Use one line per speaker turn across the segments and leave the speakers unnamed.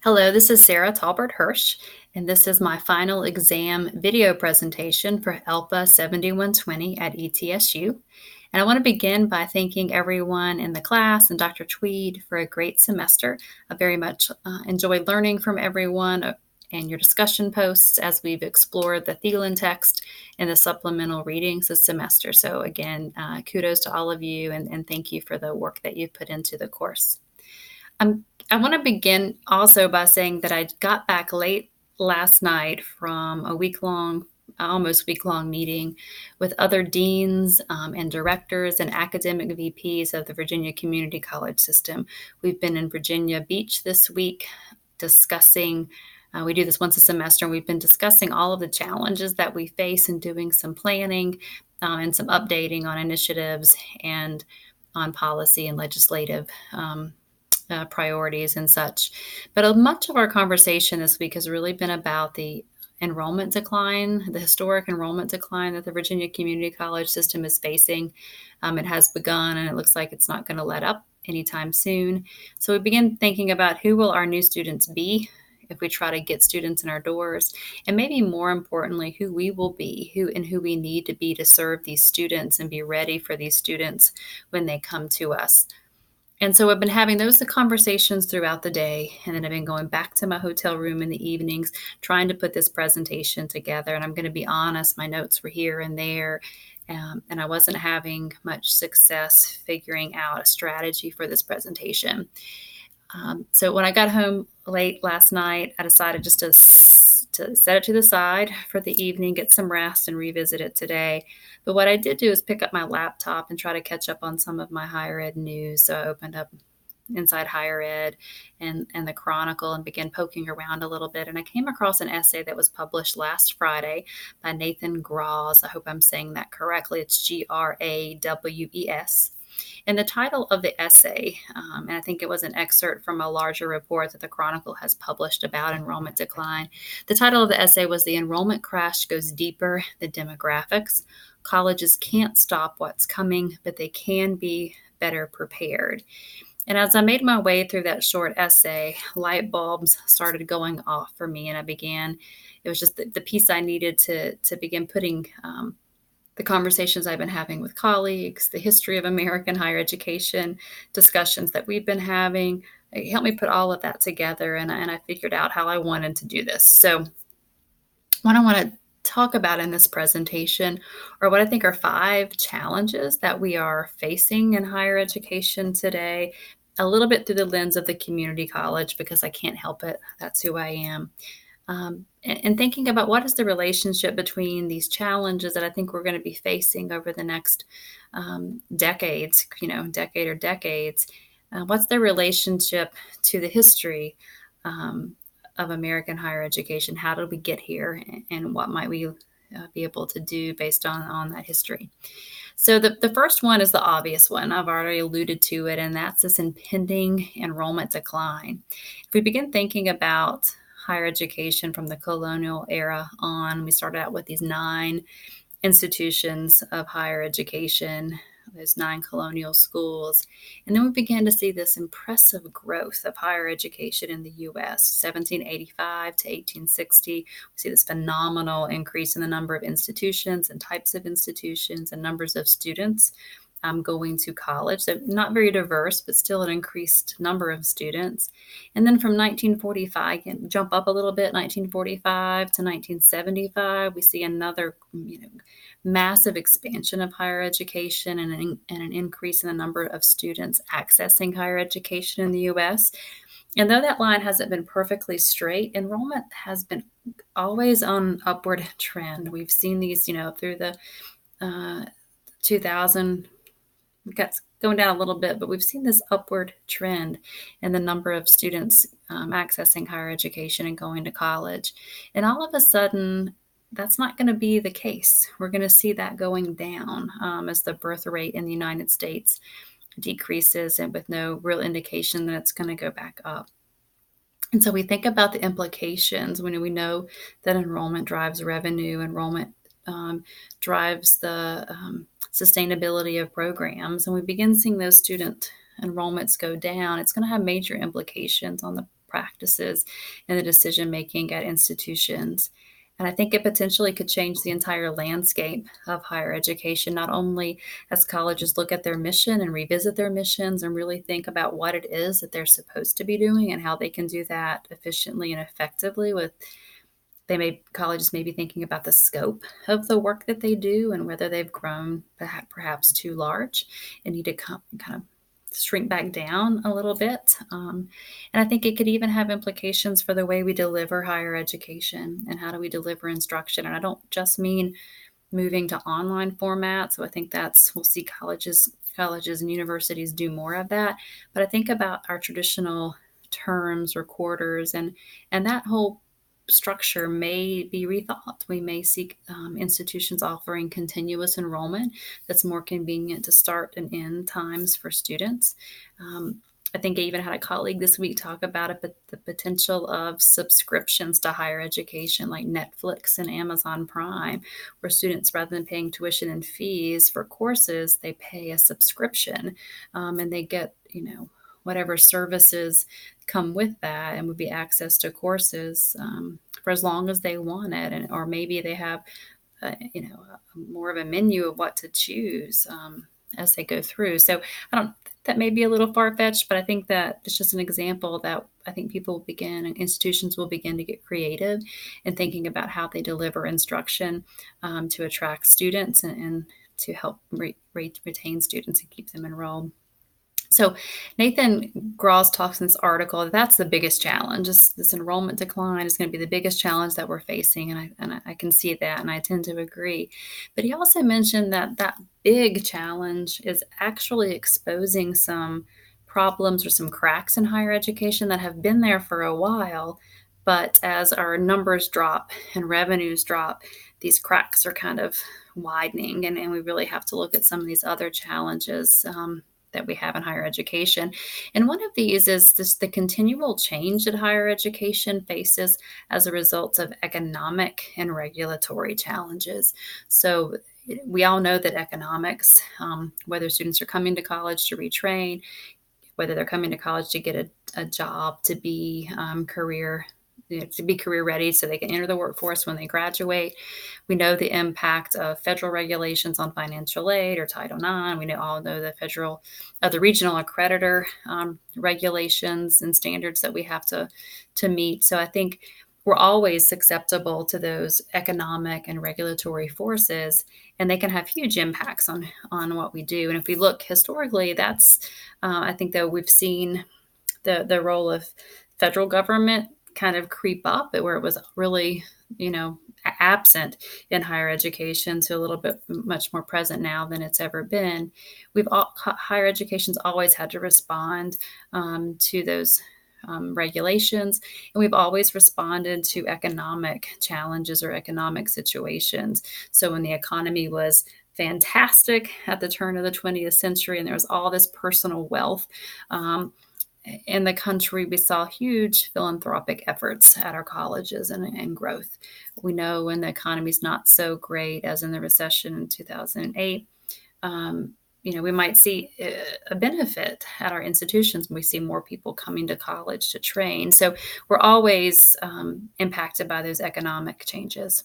Hello, this is Sarah Tolbert-Hurysz, and this is my final exam video presentation for ELPA 7120 at ETSU. And I want to begin by thanking everyone in the class and Dr. Tweed for a great semester. I very much enjoyed learning from everyone and your discussion posts as we've explored the Thielen text and the supplemental readings this semester. So again, kudos to all of you and thank you for the work that you've put into the course. I want to begin also by saying that I got back late last night from a almost week-long meeting with other deans and directors and academic VPs of the Virginia Community College system. We've been in Virginia Beach this week discussing, we do this once a semester, and we've been discussing all of the challenges that we face and doing some planning and some updating on initiatives and on policy and legislative priorities and such. But much of our conversation this week has really been about the enrollment decline, the historic enrollment decline that the Virginia Community College system is facing. It has begun, and it looks like it's not going to let up anytime soon. So we begin thinking about who will our new students be if we try to get students in our doors, and maybe more importantly, who we will be, who we need to be to serve these students and be ready for these students when they come to us. And so I've been having those conversations throughout the day, and then I've been going back to my hotel room in the evenings, trying to put this presentation together. And I'm going to be honest, my notes were here and there, and I wasn't having much success figuring out a strategy for this presentation. So when I got home late last night, I decided just to set it to the side for the evening, get some rest, and revisit it today. But what I did do is pick up my laptop and try to catch up on some of my higher ed news. So I opened up Inside Higher Ed and the Chronicle and began poking around a little bit. And I came across an essay that was published last Friday by Nathan Grawes. I hope I'm saying that correctly. It's Grawes. And the title of the essay, and I think it was an excerpt from a larger report that the Chronicle has published about enrollment decline. The title of the essay was "The Enrollment Crash Goes Deeper Than Demographics. Colleges Can't Stop What's Coming, but they can be better prepared." And as I made my way through that short essay, light bulbs started going off for me, and it was just the piece I needed to begin putting the conversations I've been having with colleagues, the history of American higher education, discussions that we've been having. It helped me put all of that together, and I figured out how I wanted to do this. So what I want to talk about in this presentation are what I think are 5 challenges that we are facing in higher education today, a little bit through the lens of the community college, because I can't help it. That's who I am. And thinking about what is the relationship between these challenges that I think we're going to be facing over the next decades, decade or decades. What's their relationship to the history of American higher education? How did we get here, and what might we be able to do based on that history? So the first one is the obvious one. I've already alluded to it, and that's this impending enrollment decline. If we begin thinking about higher education from the colonial era on, we started out with these 9 institutions of higher education, those 9 colonial schools. And then we began to see this impressive growth of higher education in the U.S., 1785 to 1860. We see this phenomenal increase in the number of institutions and types of institutions and numbers of students going to college. So not very diverse, but still an increased number of students. And then from 1945, jump up a little bit, 1945 to 1975, we see another massive expansion of higher education and an increase in the number of students accessing higher education in the U.S. And though that line hasn't been perfectly straight, enrollment has been always on upward trend. We've seen these, through the 2000, got going down a little bit, but we've seen this upward trend in the number of students accessing higher education and going to college. And all of a sudden, that's not going to be the case. We're going to see that going down as the birth rate in the United States decreases, and with no real indication that it's going to go back up. And so we think about the implications when we know that enrollment drives revenue, enrollment drives the sustainability of programs, and we begin seeing those student enrollments go down. It's going to have major implications on the practices in the decision making at institutions. And I think it potentially could change the entire landscape of higher education, not only as colleges look at their mission and revisit their missions and really think about what it is that they're supposed to be doing and how they can do that efficiently and effectively with colleges may be thinking about the scope of the work that they do and whether they've grown perhaps too large and need to kind of shrink back down a little bit. And I think it could even have implications for the way we deliver higher education and how do we deliver instruction. And I don't just mean moving to online formats. So I think we'll see colleges and universities do more of that. But I think about our traditional terms or quarters and that whole structure may be rethought. We may see institutions offering continuous enrollment that's more convenient to start and end times for students. I think I even had a colleague this week talk about it, but the potential of subscriptions to higher education like Netflix and Amazon Prime, where students, rather than paying tuition and fees for courses, they pay a subscription and they get, whatever services come with that and would be access to courses for as long as they want it. Or maybe they have, more of a menu of what to choose as they go through. So that may be a little far-fetched, but I think that it's just an example that I think and institutions will begin to get creative in thinking about how they deliver instruction to attract students and to help retain students and keep them enrolled. So Nathan Gross talks in this article that's the biggest challenge. This enrollment decline is going to be the biggest challenge that we're facing, and I can see that, and I tend to agree. But he also mentioned that big challenge is actually exposing some problems or some cracks in higher education that have been there for a while. But as our numbers drop and revenues drop, these cracks are kind of widening, and we really have to look at some of these other challenges that we have in higher education. And one of these is the continual change that higher education faces as a result of economic and regulatory challenges. So we all know that economics, whether students are coming to college to retrain, whether they're coming to college to get a job, to be career ready so they can enter the workforce when they graduate. We know the impact of federal regulations on financial aid or Title IX. We all know the regional accreditor regulations and standards that we have to meet. So I think we're always susceptible to those economic and regulatory forces, and they can have huge impacts on what we do. And if we look historically, I think that we've seen the role of federal government kind of creep up where it was really, absent in higher education to a little bit much more present now than it's ever been. Higher education's always had to respond to those regulations, and we've always responded to economic challenges or economic situations. So when the economy was fantastic at the turn of the 20th century and there was all this personal wealth, in the country, we saw huge philanthropic efforts at our colleges and growth. We know when the economy's not so great, as in the recession in 2008, we might see a benefit at our institutions when we see more people coming to college to train. So we're always impacted by those economic changes.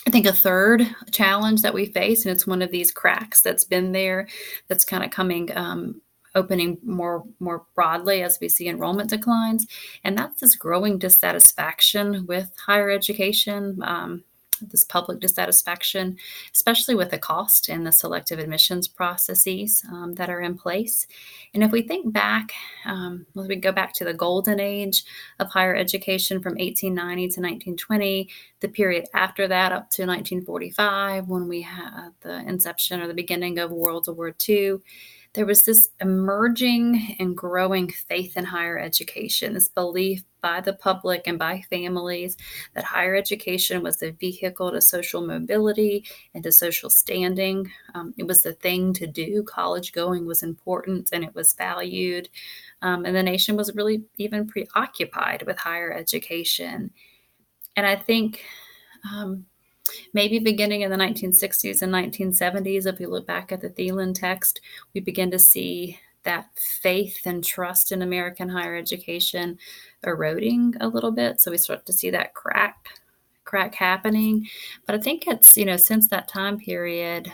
I think a third challenge that we face, and it's one of these cracks that's been there, that's kind of opening more broadly as we see enrollment declines. And that's this growing dissatisfaction with higher education, this public dissatisfaction, especially with the cost and the selective admissions processes that are in place. And if we think back, we go back to the golden age of higher education from 1890 to 1920, the period after that up to 1945, when we had the inception or the beginning of World War II, there was this emerging and growing faith in higher education, this belief by the public and by families that higher education was the vehicle to social mobility and to social standing. It was the thing to do. College going was important and it was valued. And the nation was really even preoccupied with higher education. And I think maybe beginning in the 1960s and 1970s, if we look back at the Thielen text, we begin to see that faith and trust in American higher education eroding a little bit. So we start to see that crack happening. But I think it's, since that time period,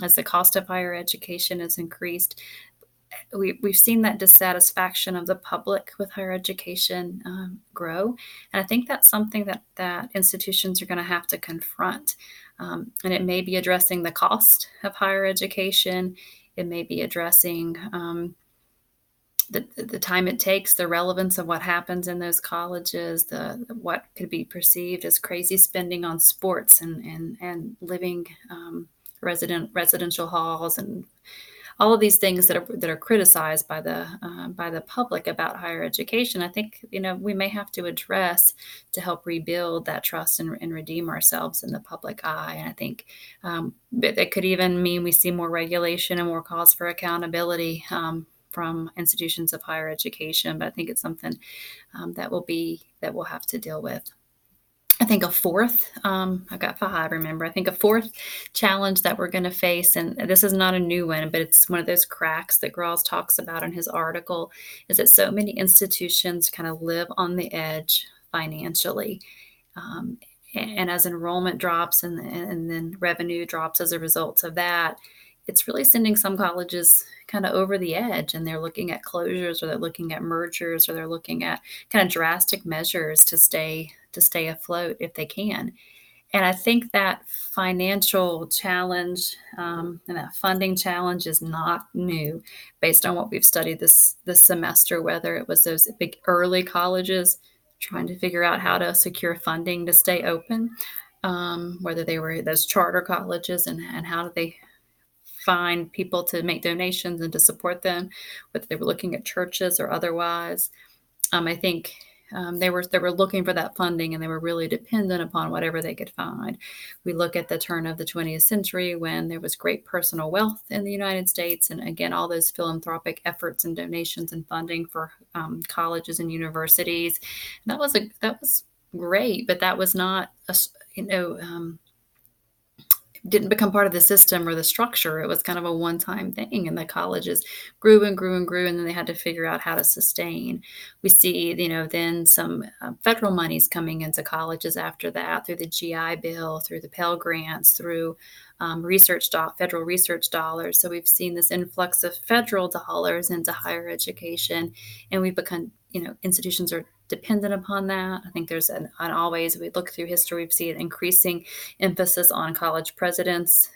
as the cost of higher education has increased, we've seen that dissatisfaction of the public with higher education grow, and I think that's something that institutions are going to have to confront. And it may be addressing the cost of higher education. It may be addressing the time it takes, the relevance of what happens in those colleges, the what could be perceived as crazy spending on sports and living residential halls and all of these things that are criticized by the public about higher education. I think we may have to address to help rebuild that trust and redeem ourselves in the public eye. And I think that could even mean we see more regulation and more calls for accountability from institutions of higher education. But I think it's something that we'll have to deal with. I think a fourth, I've got five, remember. I think a fourth challenge that we're going to face, and this is not a new one, but it's one of those cracks that Grawls talks about in his article, is that so many institutions kind of live on the edge financially. And as enrollment drops and then revenue drops as a result of that, it's really sending some colleges kind of over the edge, and they're looking at closures, or they're looking at mergers, or they're looking at kind of drastic measures to stay afloat if they can. And I think that financial challenge and that funding challenge is not new, based on what we've studied this semester. Whether it was those big early colleges trying to figure out how to secure funding to stay open, whether they were those charter colleges and how do they find people to make donations and to support them, whether they were looking at churches or otherwise. I think they were looking for that funding, and they were really dependent upon whatever they could find. We look at the turn of the 20th century, when there was great personal wealth in the United States, and again, all those philanthropic efforts and donations and funding for colleges and universities. And that was great, but that was not didn't become part of the system or the structure. It was kind of a one-time thing, and the colleges grew and grew and grew, and then they had to figure out how to sustain. We see, then some federal monies coming into colleges after that, through the GI Bill, through the Pell Grants, through federal research dollars. So we've seen this influx of federal dollars into higher education, and we've become, institutions are dependent upon that. I think there's always, we look through history, we see an increasing emphasis on college presidents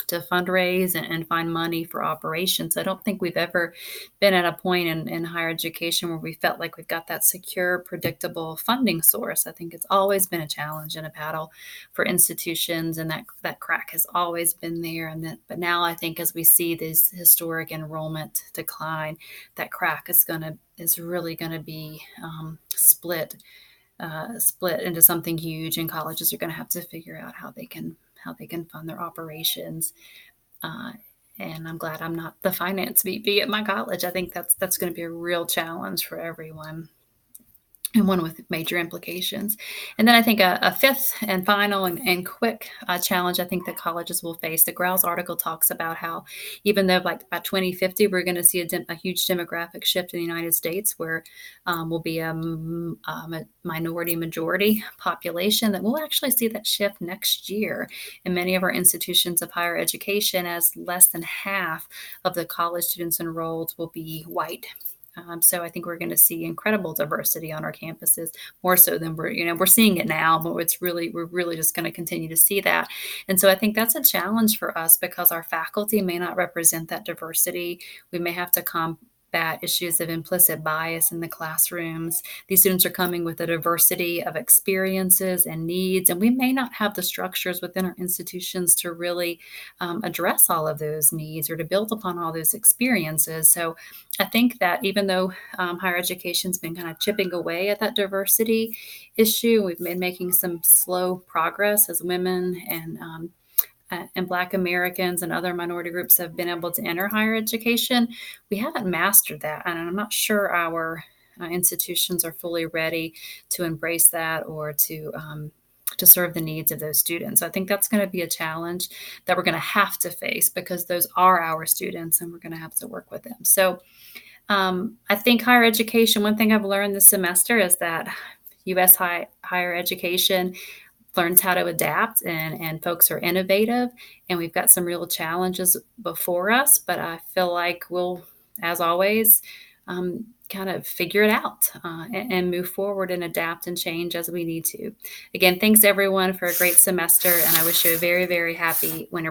to fundraise and find money for operations. I don't think we've ever been at a point in higher education where we felt like we've got that secure, predictable funding source. I think it's always been a challenge and a battle for institutions, and that crack has always been there. But now I think as we see this historic enrollment decline, that crack is really going to be split into something huge, and colleges are going to have to figure out how they can fund their operations. And I'm glad I'm not the finance VP at my college. I think that's going to be a real challenge for everyone, and one with major implications. And then I think a fifth and final and quick challenge I think that colleges will face. The Grawls article talks about how, even though by 2050 we're going to see a huge demographic shift in the United States, where we'll be a minority majority population, that we'll actually see that shift next year in many of our institutions of higher education, as less than half of the college students enrolled will be white. So I think we're going to see incredible diversity on our campuses, more so than we're seeing it now, but we're really just going to continue to see that. And so I think that's a challenge for us, because our faculty may not represent that diversity. We may have to combat issues of implicit bias in the classrooms. These students are coming with a diversity of experiences and needs, and we may not have the structures within our institutions to really address all of those needs or to build upon all those experiences. So I think that even though higher education's been kind of chipping away at that diversity issue, we've been making some slow progress as women and Black Americans and other minority groups have been able to enter higher education. We haven't mastered that, and I'm not sure our institutions are fully ready to embrace that, or to to serve the needs of those students. So I think that's going to be a challenge that we're going to have to face because those are our students and we're going to have to work with them. So I think higher education, one thing I've learned this semester is that U.S. higher education learns how to adapt and folks are innovative and we've got some real challenges before us, but I feel like we'll, as always, kind of figure it out and move forward and adapt and change as we need to. Again, thanks everyone for a great semester, and I wish you a very, very happy winter